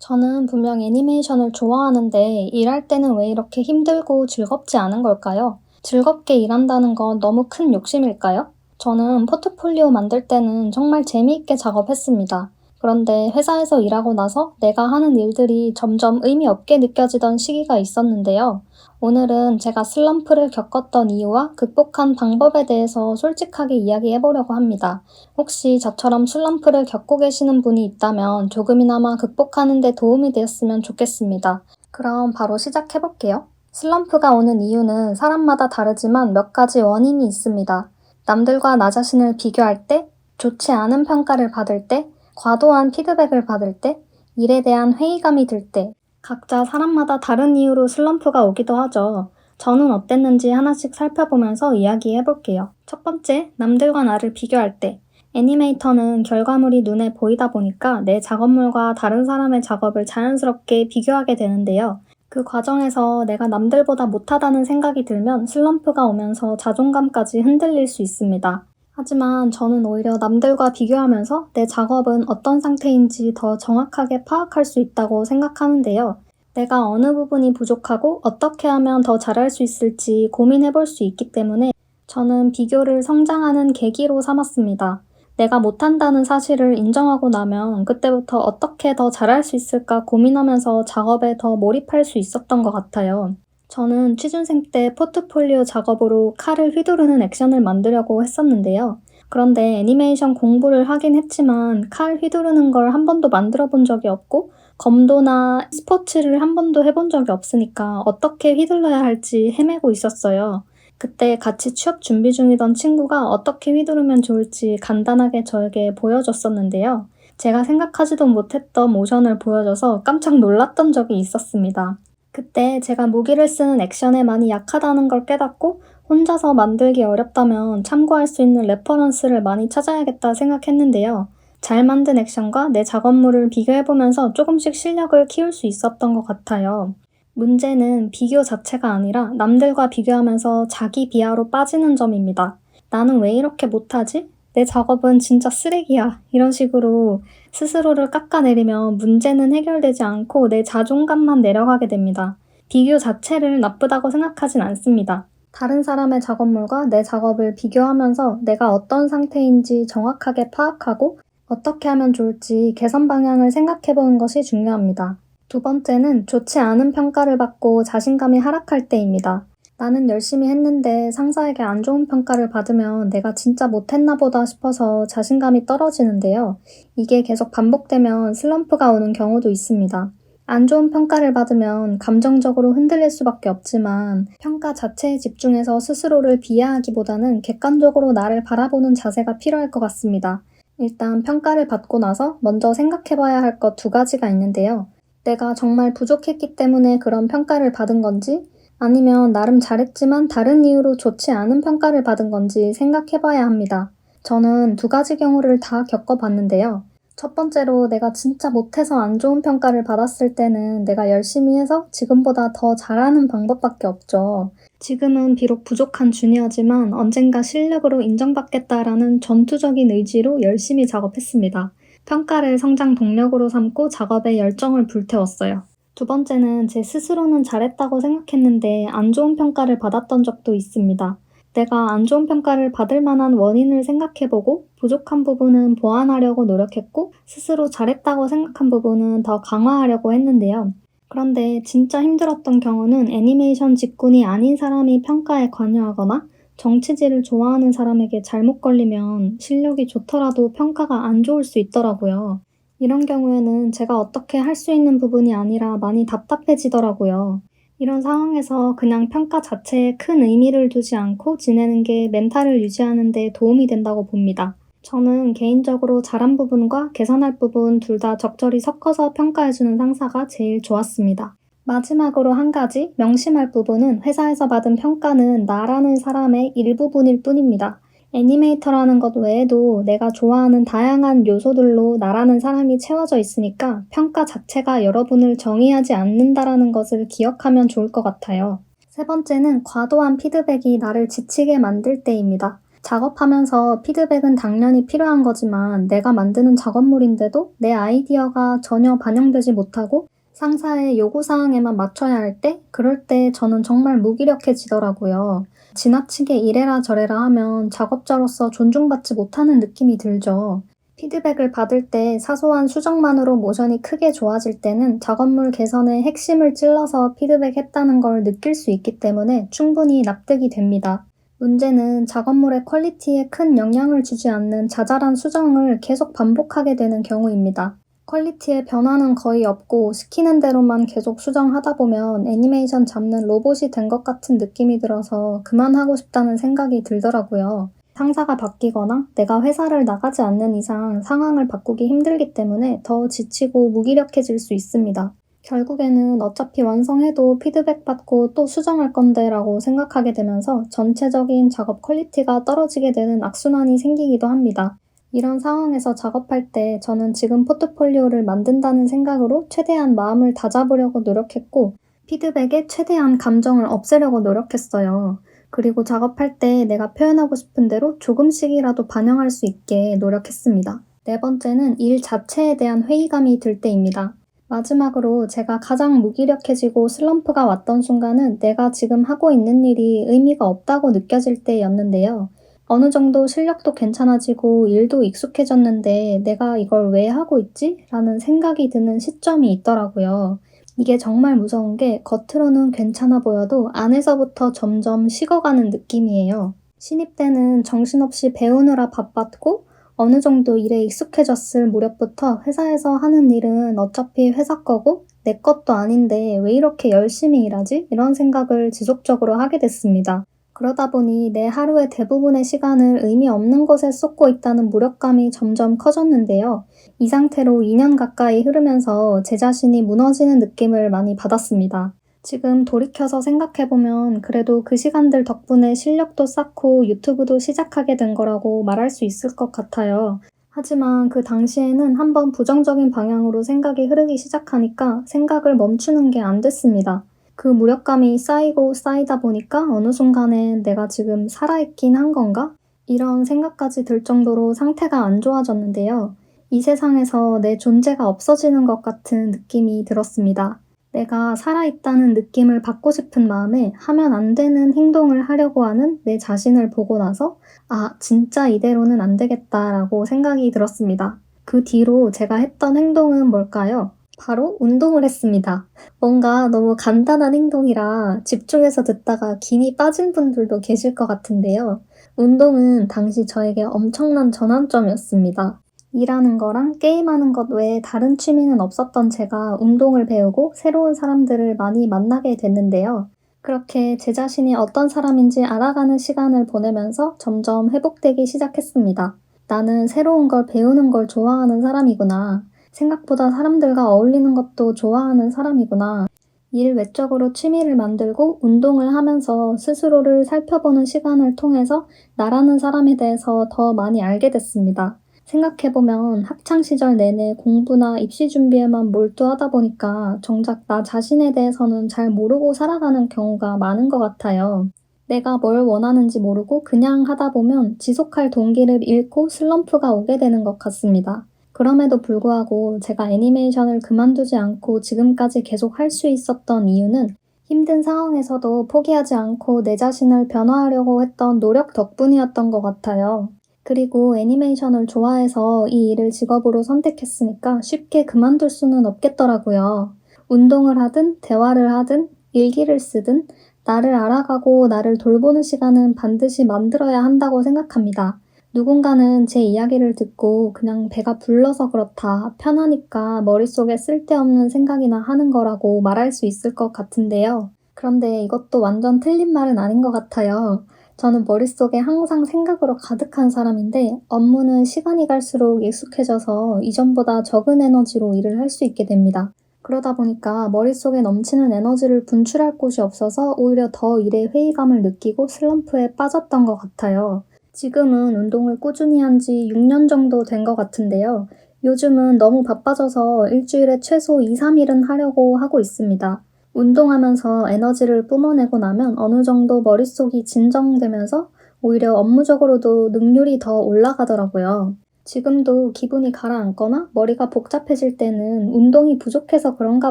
저는 분명 애니메이션을 좋아하는데 일할 때는 왜 이렇게 힘들고 즐겁지 않은 걸까요? 즐겁게 일한다는 건 너무 큰 욕심일까요? 저는 포트폴리오 만들 때는 정말 재미있게 작업했습니다. 그런데 회사에서 일하고 나서 내가 하는 일들이 점점 의미 없게 느껴지던 시기가 있었는데요. 오늘은 제가 슬럼프를 겪었던 이유와 극복한 방법에 대해서 솔직하게 이야기해 보려고 합니다. 혹시 저처럼 슬럼프를 겪고 계시는 분이 있다면 조금이나마 극복하는 데 도움이 되었으면 좋겠습니다. 그럼 바로 시작해 볼게요. 슬럼프가 오는 이유는 사람마다 다르지만 몇 가지 원인이 있습니다. 남들과 나 자신을 비교할 때, 좋지 않은 평가를 받을 때, 과도한 피드백을 받을 때, 일에 대한 회의감이 들 때, 각자 사람마다 다른 이유로 슬럼프가 오기도 하죠. 저는 어땠는지 하나씩 살펴보면서 이야기해 볼게요. 첫 번째, 남들과 나를 비교할 때. 애니메이터는 결과물이 눈에 보이다 보니까 내 작업물과 다른 사람의 작업을 자연스럽게 비교하게 되는데요. 그 과정에서 내가 남들보다 못하다는 생각이 들면 슬럼프가 오면서 자존감까지 흔들릴 수 있습니다. 하지만 저는 오히려 남들과 비교하면서 내 작업은 어떤 상태인지 더 정확하게 파악할 수 있다고 생각하는데요. 내가 어느 부분이 부족하고 어떻게 하면 더 잘할 수 있을지 고민해 볼 수 있기 때문에 저는 비교를 성장하는 계기로 삼았습니다. 내가 못한다는 사실을 인정하고 나면 그때부터 어떻게 더 잘할 수 있을까 고민하면서 작업에 더 몰입할 수 있었던 것 같아요. 저는 취준생 때 포트폴리오 작업으로 칼을 휘두르는 액션을 만들려고 했었는데요. 그런데 애니메이션 공부를 하긴 했지만 칼 휘두르는 걸 한 번도 만들어 본 적이 없고 검도나 스포츠를 한 번도 해본 적이 없으니까 어떻게 휘둘러야 할지 헤매고 있었어요. 그때 같이 취업 준비 중이던 친구가 어떻게 휘두르면 좋을지 간단하게 저에게 보여줬었는데요. 제가 생각하지도 못했던 모션을 보여줘서 깜짝 놀랐던 적이 있었습니다. 그때 제가 무기를 쓰는 액션에 많이 약하다는 걸 깨닫고 혼자서 만들기 어렵다면 참고할 수 있는 레퍼런스를 많이 찾아야겠다 생각했는데요. 잘 만든 액션과 내 작업물을 비교해보면서 조금씩 실력을 키울 수 있었던 것 같아요. 문제는 비교 자체가 아니라 남들과 비교하면서 자기 비하로 빠지는 점입니다. 나는 왜 이렇게 못하지? 내 작업은 진짜 쓰레기야. 이런 식으로 스스로를 깎아내리면 문제는 해결되지 않고 내 자존감만 내려가게 됩니다. 비교 자체를 나쁘다고 생각하진 않습니다. 다른 사람의 작업물과 내 작업을 비교하면서 내가 어떤 상태인지 정확하게 파악하고 어떻게 하면 좋을지 개선 방향을 생각해 보는 것이 중요합니다. 두 번째는 좋지 않은 평가를 받고 자신감이 하락할 때입니다. 나는 열심히 했는데 상사에게 안 좋은 평가를 받으면 내가 진짜 못했나 보다 싶어서 자신감이 떨어지는데요. 이게 계속 반복되면 슬럼프가 오는 경우도 있습니다. 안 좋은 평가를 받으면 감정적으로 흔들릴 수밖에 없지만 평가 자체에 집중해서 스스로를 비하하기보다는 객관적으로 나를 바라보는 자세가 필요할 것 같습니다. 일단 평가를 받고 나서 먼저 생각해봐야 할 것 두 가지가 있는데요. 내가 정말 부족했기 때문에 그런 평가를 받은 건지 아니면 나름 잘했지만 다른 이유로 좋지 않은 평가를 받은 건지 생각해봐야 합니다. 저는 두 가지 경우를 다 겪어봤는데요. 첫 번째로 내가 진짜 못해서 안 좋은 평가를 받았을 때는 내가 열심히 해서 지금보다 더 잘하는 방법밖에 없죠. 지금은 비록 부족한 주니어지만 언젠가 실력으로 인정받겠다라는 전투적인 의지로 열심히 작업했습니다. 평가를 성장 동력으로 삼고 작업에 열정을 불태웠어요. 두 번째는 제 스스로는 잘했다고 생각했는데 안 좋은 평가를 받았던 적도 있습니다. 내가 안 좋은 평가를 받을 만한 원인을 생각해보고 부족한 부분은 보완하려고 노력했고 스스로 잘했다고 생각한 부분은 더 강화하려고 했는데요. 그런데 진짜 힘들었던 경우는 애니메이션 직군이 아닌 사람이 평가에 관여하거나 정치질을 좋아하는 사람에게 잘못 걸리면 실력이 좋더라도 평가가 안 좋을 수 있더라고요. 이런 경우에는 제가 어떻게 할 수 있는 부분이 아니라 많이 답답해지더라고요. 이런 상황에서 그냥 평가 자체에 큰 의미를 두지 않고 지내는 게 멘탈을 유지하는 데 도움이 된다고 봅니다. 저는 개인적으로 잘한 부분과 개선할 부분 둘 다 적절히 섞어서 평가해주는 상사가 제일 좋았습니다. 마지막으로 한 가지 명심할 부분은 회사에서 받은 평가는 나라는 사람의 일부분일 뿐입니다. 애니메이터라는 것 외에도 내가 좋아하는 다양한 요소들로 나라는 사람이 채워져 있으니까 평가 자체가 여러분을 정의하지 않는다라는 것을 기억하면 좋을 것 같아요. 세 번째는 과도한 피드백이 나를 지치게 만들 때입니다. 작업하면서 피드백은 당연히 필요한 거지만 내가 만드는 작업물인데도 내 아이디어가 전혀 반영되지 못하고 상사의 요구사항에만 맞춰야 할 때, 그럴 때 저는 정말 무기력해지더라고요. 지나치게 이래라 저래라 하면 작업자로서 존중받지 못하는 느낌이 들죠. 피드백을 받을 때 사소한 수정만으로 모션이 크게 좋아질 때는 작업물 개선의 핵심을 찔러서 피드백했다는 걸 느낄 수 있기 때문에 충분히 납득이 됩니다. 문제는 작업물의 퀄리티에 큰 영향을 주지 않는 자잘한 수정을 계속 반복하게 되는 경우입니다. 퀄리티의 변화는 거의 없고 시키는 대로만 계속 수정하다 보면 애니메이션 잡는 로봇이 된 것 같은 느낌이 들어서 그만하고 싶다는 생각이 들더라고요. 상사가 바뀌거나 내가 회사를 나가지 않는 이상 상황을 바꾸기 힘들기 때문에 더 지치고 무기력해질 수 있습니다. 결국에는 어차피 완성해도 피드백 받고 또 수정할 건데 라고 생각하게 되면서 전체적인 작업 퀄리티가 떨어지게 되는 악순환이 생기기도 합니다. 이런 상황에서 작업할 때 저는 지금 포트폴리오를 만든다는 생각으로 최대한 마음을 다잡으려고 노력했고 피드백에 최대한 감정을 없애려고 노력했어요. 그리고 작업할 때 내가 표현하고 싶은 대로 조금씩이라도 반영할 수 있게 노력했습니다. 네 번째는 일 자체에 대한 회의감이 들 때입니다. 마지막으로 제가 가장 무기력해지고 슬럼프가 왔던 순간은 내가 지금 하고 있는 일이 의미가 없다고 느껴질 때였는데요. 어느 정도 실력도 괜찮아지고 일도 익숙해졌는데 내가 이걸 왜 하고 있지? 라는 생각이 드는 시점이 있더라고요. 이게 정말 무서운 게 겉으로는 괜찮아 보여도 안에서부터 점점 식어가는 느낌이에요. 신입 때는 정신없이 배우느라 바빴고 어느 정도 일에 익숙해졌을 무렵부터 회사에서 하는 일은 어차피 회사 거고 내 것도 아닌데 왜 이렇게 열심히 일하지? 이런 생각을 지속적으로 하게 됐습니다. 그러다 보니 내 하루의 대부분의 시간을 의미 없는 것에 쏟고 있다는 무력감이 점점 커졌는데요. 이 상태로 2년 가까이 흐르면서 제 자신이 무너지는 느낌을 많이 받았습니다. 지금 돌이켜서 생각해보면 그래도 그 시간들 덕분에 실력도 쌓고 유튜브도 시작하게 된 거라고 말할 수 있을 것 같아요. 하지만 그 당시에는 한번 부정적인 방향으로 생각이 흐르기 시작하니까 생각을 멈추는 게 안 됐습니다. 그 무력감이 쌓이고 쌓이다 보니까 어느 순간엔 내가 지금 살아있긴 한 건가? 이런 생각까지 들 정도로 상태가 안 좋아졌는데요. 이 세상에서 내 존재가 없어지는 것 같은 느낌이 들었습니다. 내가 살아있다는 느낌을 받고 싶은 마음에 하면 안 되는 행동을 하려고 하는 내 자신을 보고 나서 아, 진짜 이대로는 안 되겠다라고 생각이 들었습니다. 그 뒤로 제가 했던 행동은 뭘까요? 바로 운동을 했습니다. 뭔가 너무 간단한 행동이라 집중해서 듣다가 김이 빠진 분들도 계실 것 같은데요. 운동은 당시 저에게 엄청난 전환점이었습니다. 일하는 거랑 게임하는 것 외에 다른 취미는 없었던 제가 운동을 배우고 새로운 사람들을 많이 만나게 됐는데요. 그렇게 제 자신이 어떤 사람인지 알아가는 시간을 보내면서 점점 회복되기 시작했습니다. 나는 새로운 걸 배우는 걸 좋아하는 사람이구나. 생각보다 사람들과 어울리는 것도 좋아하는 사람이구나. 일 외적으로 취미를 만들고 운동을 하면서 스스로를 살펴보는 시간을 통해서 나라는 사람에 대해서 더 많이 알게 됐습니다. 생각해보면 학창시절 내내 공부나 입시 준비에만 몰두하다 보니까 정작 나 자신에 대해서는 잘 모르고 살아가는 경우가 많은 것 같아요. 내가 뭘 원하는지 모르고 그냥 하다 보면 지속할 동기를 잃고 슬럼프가 오게 되는 것 같습니다. 그럼에도 불구하고 제가 애니메이션을 그만두지 않고 지금까지 계속 할 수 있었던 이유는 힘든 상황에서도 포기하지 않고 내 자신을 변화하려고 했던 노력 덕분이었던 것 같아요. 그리고 애니메이션을 좋아해서 이 일을 직업으로 선택했으니까 쉽게 그만둘 수는 없겠더라고요. 운동을 하든 대화를 하든 일기를 쓰든 나를 알아가고 나를 돌보는 시간은 반드시 만들어야 한다고 생각합니다. 누군가는 제 이야기를 듣고 그냥 배가 불러서 그렇다, 편하니까 머릿속에 쓸데없는 생각이나 하는 거라고 말할 수 있을 것 같은데요. 그런데 이것도 완전 틀린 말은 아닌 것 같아요. 저는 머릿속에 항상 생각으로 가득한 사람인데 업무는 시간이 갈수록 익숙해져서 이전보다 적은 에너지로 일을 할 수 있게 됩니다. 그러다 보니까 머릿속에 넘치는 에너지를 분출할 곳이 없어서 오히려 더 일에 회의감을 느끼고 슬럼프에 빠졌던 것 같아요. 지금은 운동을 꾸준히 한 지 6년 정도 된 것 같은데요. 요즘은 너무 바빠져서 일주일에 최소 2, 3일은 하려고 하고 있습니다. 운동하면서 에너지를 뿜어내고 나면 어느 정도 머릿속이 진정되면서 오히려 업무적으로도 능률이 더 올라가더라고요. 지금도 기분이 가라앉거나 머리가 복잡해질 때는 운동이 부족해서 그런가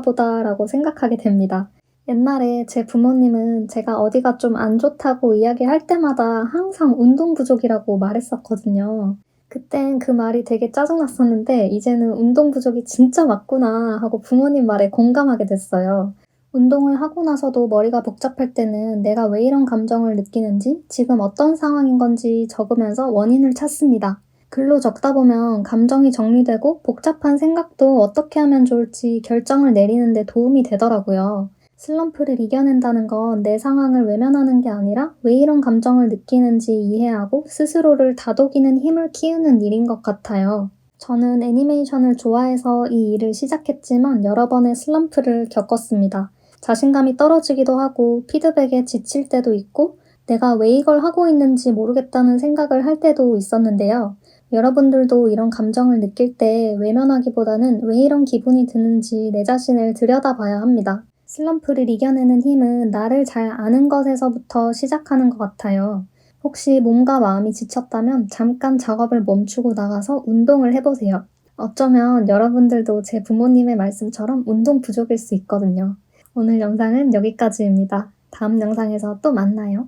보다라고 생각하게 됩니다. 옛날에 제 부모님은 제가 어디가 좀 안 좋다고 이야기할 때마다 항상 운동 부족이라고 말했었거든요. 그땐 그 말이 되게 짜증났었는데 이제는 운동 부족이 진짜 맞구나 하고 부모님 말에 공감하게 됐어요. 운동을 하고 나서도 머리가 복잡할 때는 내가 왜 이런 감정을 느끼는지, 지금 어떤 상황인 건지 적으면서 원인을 찾습니다. 글로 적다 보면 감정이 정리되고 복잡한 생각도 어떻게 하면 좋을지 결정을 내리는 데 도움이 되더라고요. 슬럼프를 이겨낸다는 건 내 상황을 외면하는 게 아니라 왜 이런 감정을 느끼는지 이해하고 스스로를 다독이는 힘을 키우는 일인 것 같아요. 저는 애니메이션을 좋아해서 이 일을 시작했지만 여러 번의 슬럼프를 겪었습니다. 자신감이 떨어지기도 하고 피드백에 지칠 때도 있고 내가 왜 이걸 하고 있는지 모르겠다는 생각을 할 때도 있었는데요. 여러분들도 이런 감정을 느낄 때 외면하기보다는 왜 이런 기분이 드는지 내 자신을 들여다봐야 합니다. 슬럼프를 이겨내는 힘은 나를 잘 아는 것에서부터 시작하는 것 같아요. 혹시 몸과 마음이 지쳤다면 잠깐 작업을 멈추고 나가서 운동을 해보세요. 어쩌면 여러분들도 제 부모님의 말씀처럼 운동 부족일 수 있거든요. 오늘 영상은 여기까지입니다. 다음 영상에서 또 만나요.